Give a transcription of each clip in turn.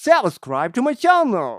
subscribe to my channel.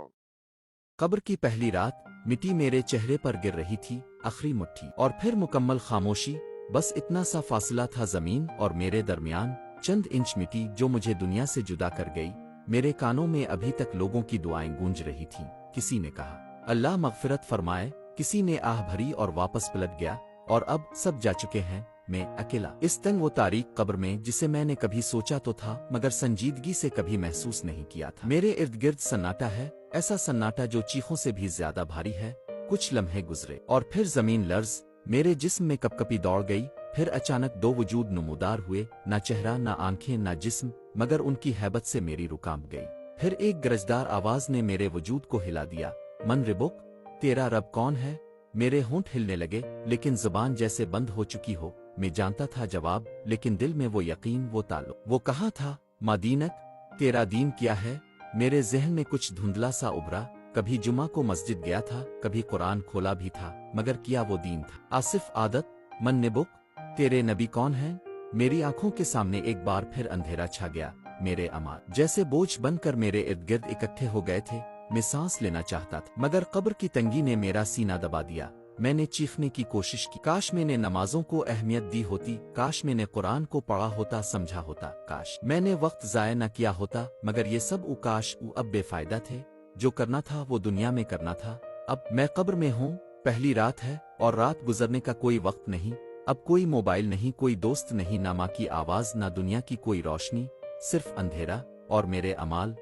قبر کی پہلی رات مٹی میرے چہرے پر گر رہی تھی، آخری مٹھی، اور پھر مکمل خاموشی، بس اتنا سا فاصلہ تھا زمین اور میرے درمیان، چند انچ مٹی جو مجھے دنیا سے جدا کر گئی۔ میرے کانوں میں ابھی تک لوگوں کی دعائیں گونج رہی تھیں۔ کسی نے کہا اللہ مغفرت فرمائے، کسی نے آہ بھری اور واپس پلٹ گیا، اور اب سب جا چکے ہیں، میں اکیلا اس تنگ و تاریک قبر میں جسے میں نے کبھی سوچا تو تھا مگر سنجیدگی سے کبھی محسوس نہیں کیا تھا۔ میرے ارد گرد سناٹا ہے، ایسا سناٹا جو چیخوں سے بھی زیادہ بھاری ہے۔ کچھ لمحے گزرے اور پھر زمین لرز، میرے جسم میں کپکپی دوڑ گئی، پھر اچانک دو وجود نمودار ہوئے، نہ چہرہ نہ آنکھیں نہ جسم، مگر ان کی ہیبت سے میری روح کانپ گئی۔ پھر ایک گرجدار آواز نے میرے وجود کو ہلا دیا، من ربک، تیرا رب کون ہے؟ میرے ہونٹ ہلنے لگے، لیکن زبان جیسے بند ہو چکی ہو۔ میں جانتا تھا جواب، لیکن دل میں وہ یقین، وہ تعلق۔ وہ کہا تھا ما دینک، تیرا دین کیا ہے؟ میرے ذہن میں کچھ دھندلا سا ابھرا، کبھی جمعہ کو مسجد گیا تھا، کبھی قرآن کھولا بھی تھا، مگر کیا وہ دین تھا؟ آصف عادت، من نبک، تیرے نبی کون ہیں؟ میری آنکھوں کے سامنے ایک بار پھر اندھیرا چھا گیا، میرے اعمال جیسے بوجھ بن کر میرے ارد گرد اکٹھے ہو گئے تھے۔ میں سانس لینا چاہتا تھا، مگر قبر کی تنگی نے میرا سینہ دبا دیا۔ میں نے چیخنے کی کوشش کی، کاش میں نے نمازوں کو اہمیت دی ہوتی، کاش میں نے قرآن کو پڑھا ہوتا، سمجھا ہوتا، کاش میں نے وقت ضائع نہ کیا ہوتا، مگر یہ سب کاش اب بے فائدہ تھے۔ جو کرنا تھا وہ دنیا میں کرنا تھا۔ اب میں قبر میں ہوں، پہلی رات ہے، اور رات گزرنے کا کوئی وقت نہیں۔ اب کوئی موبائل نہیں، کوئی دوست نہیں، نہ ماں کی آواز، نہ دنیا کی کوئی روشنی، صرف اندھیرا اور میرے اعمال